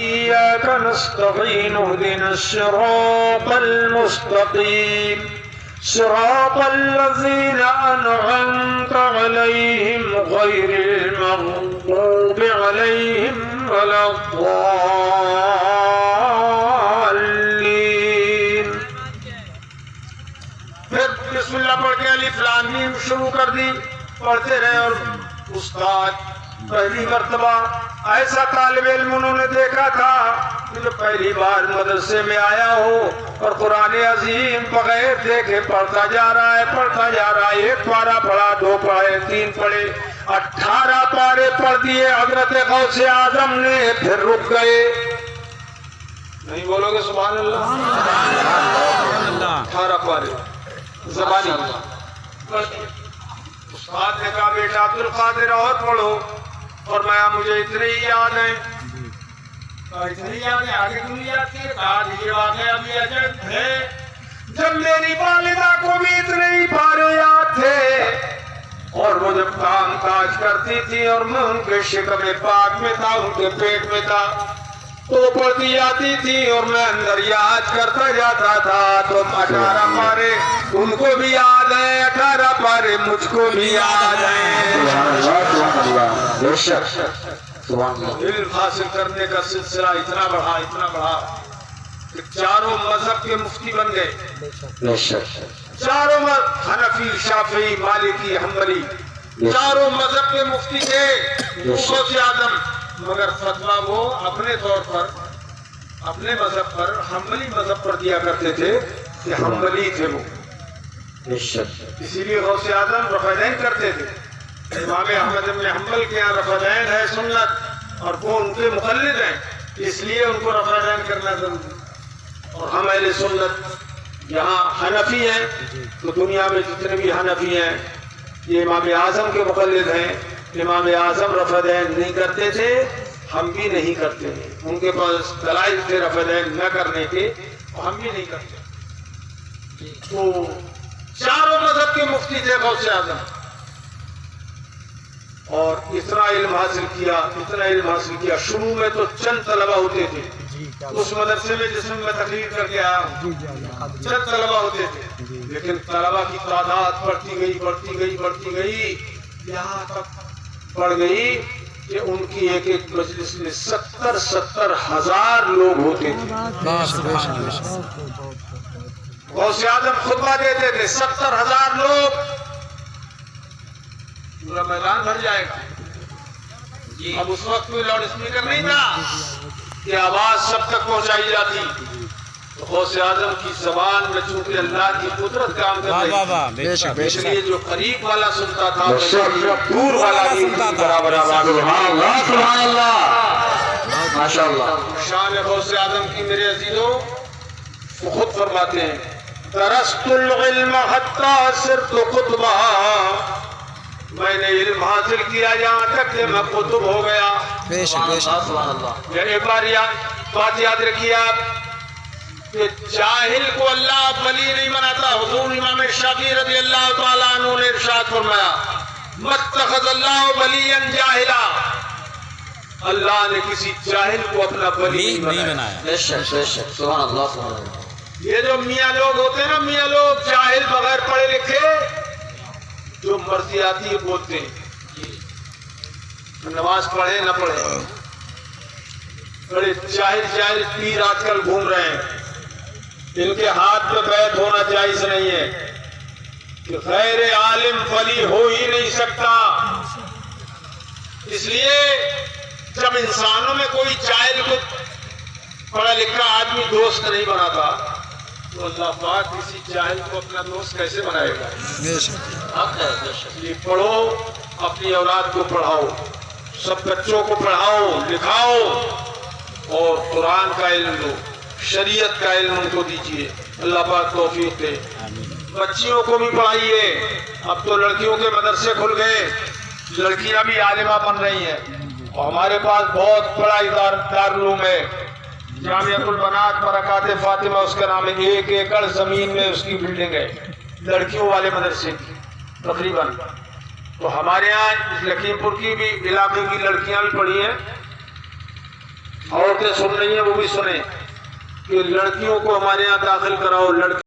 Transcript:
وإياك نستعين اهدنا الصراط المستقيم صراط الذين أنعمت عليهم غير المغضوب عليهم ولا الضالين. پھر بسم اللہ پڑھ کے الف لام میم شروع کر دی، پڑھتے رہے. اور استاد پہلی مرتبہ ایسا طالب علم انہوں نے دیکھا تھا کہ جو پہلی بار مدرسے میں آیا ہو اور قرآن عظیم بغیر دیکھے پڑھتا جا رہا ہے، پڑھتا جا رہا ہے. ایک پارہ پڑھا، دو پڑھے، تین پڑھے، 18 پارے پڑھ دیے حضرت غوث اعظم نے. پھر رک گئے. نہیں بولو گے سبحان اللہ؟ 18 پارے زبانی. استاد نے کہا بیٹا عبد القادر اور پڑھو. فرمایا مجھے اتنے ہی یاد ہیں. اتنے یاد ہیں، آگے کیوں یاد کیے؟ آج یہ واقعہ ابھی اجل تھے جب میری والدہ کو بھی اتنے ہی پارے یاد تھے، اور وہ جب کام کاج کرتی تھی اور میں ان کے شکم پاک میں تھا، ان کے پیٹ میں تھا، تو پڑھتی جاتی تھی اور میں اندر یاد کرتا جاتا تھا. تو 18 پارے ان کو بھی یاد ہیں، 18 پارے مجھ کو بھی یاد ہیں. علم حاصل کرنے کا سلسلہ اتنا بڑھا کہ چاروں مذہب کے مفتی بن گئے. چاروں مذہب، حنفی، شافعی، مالکی، حنبلی، چاروں مذہب کے مفتی تھے غوث اعظم. مگر فتویٰ وہ اپنے طور پر، اپنے مذہب پر، حنبلی مذہب پر دیا کرتے تھے کہ حنبلی تھے وہ. اسی لیے غوث اعظم رفعین کرتے تھے. امام احمد بن حنبل کے یہاں رفعین ہے سنت، اور وہ ان کے مقلد ہیں، اس لیے ان کو رفعین کرنا ضروری. اور ہم اہل سنت یہاں حنفی ہیں، تو دنیا میں جتنے بھی حنفی ہیں یہ امام اعظم کے مقلد ہیں. امام اعظم رفعین نہیں کرتے تھے، ہم بھی نہیں کرتے. ان کے پاس دلائل تھے رفعین نہ کرنے کے، ہم بھی نہیں کرتے. تو چاروں مذہب کے مفتی تھے غوث اعظم. اور اتنا علم حاصل کیا. شروع میں تو چند طلبہ ہوتے تھے اس مدرسے میں جس میں میں تقریر کر کے آیا ہوں. چند طلبہ ہوتے تھے، لیکن طلبہ کی تعداد بڑھتی گئی یہاں تک بڑھ گئی کہ ان کی ایک ایک مجلس میں 70 ہزار لوگ ہوتے تھے. غوث اعظم خطبہ دیتے تھے، 70 ہزار لوگ، پورا میدان بھر جائے گا. اب اس وقت کوئی لاؤڈ اسپیکر نہیں تھا کہ آواز سب تک پہنچائی جاتی. تو غوث اعظم کی زبان میں چونکہ اللہ کی قدرت کام کر رہی تھی، اس لیے جو قریب والا سنتا تھا دور والا بھی برابر آواز. سبحان اللہ، ماشاءاللہ. شان غوث اعظم کی میرے عزیزوں وہ خود فرماتے ہیں درست العلم حتی صرت قطبہ، میں نے علم حاصل کیا یہاں تک کہ میں قطب ہو گیا. ایک بار بات یاد رکھیے آپ کہ جاہل کو اللہ ولی نہیں بناتا. حضور امام شافعی رضی اللہ تعالیٰ عنہ نے ارشاد فرمایا متخذ اللہ ولیا جاہلا، اللہ نے کسی جاہل کو اپنا ولی نہیں بنایا. سبحان اللہ. یہ جو میاں لوگ ہوتے ہیں نا، میاں لوگ جاہل بغیر پڑھے لکھے جو مرضی آتی ہے بولتے ہیں، نماز پڑھے نہ پڑھے. بڑے جاہل پیر آج کل گھوم رہے ہیں، ان کے ہاتھ پہ بیعت ہونا جائز نہیں ہے کہ غیر عالم ولی ہو ہی نہیں سکتا. اس لیے جب انسانوں میں کوئی جاہل کو پڑھا لکھا آدمی دوست نہیں بناتا تو اللہ پاک کسی جاہل کو اپنا دوست کیسے بنائے گا؟ یہ پڑھو، اپنی اولاد کو پڑھاؤ، سب بچوں کو پڑھاؤ لکھاؤ، اور قرآن کا علم دو، شریعت کا علم ان کو دیجیے. اللہ پاک توفیق دے. بچیوں کو بھی پڑھائیے. اب تو لڑکیوں کے مدرسے کھل گئے، لڑکیاں بھی عالمہ بن رہی ہیں. اور ہمارے پاس بہت بڑا دارالعلوم ہے، جامعۃ البنات برکات فاطمہ اس کا نام ہے. 1 ایکڑ زمین میں اس کی بلڈنگ ہے لڑکیوں والے مدرسے کی تقریباً. تو ہمارے یہاں لکھیم پور کی بھی علاقے کی لڑکیاں بھی پڑھی ہیں. عورتیں سن رہی ہیں وہ بھی سنیں کہ لڑکیوں کو ہمارے یہاں داخل کراؤ، لڑکے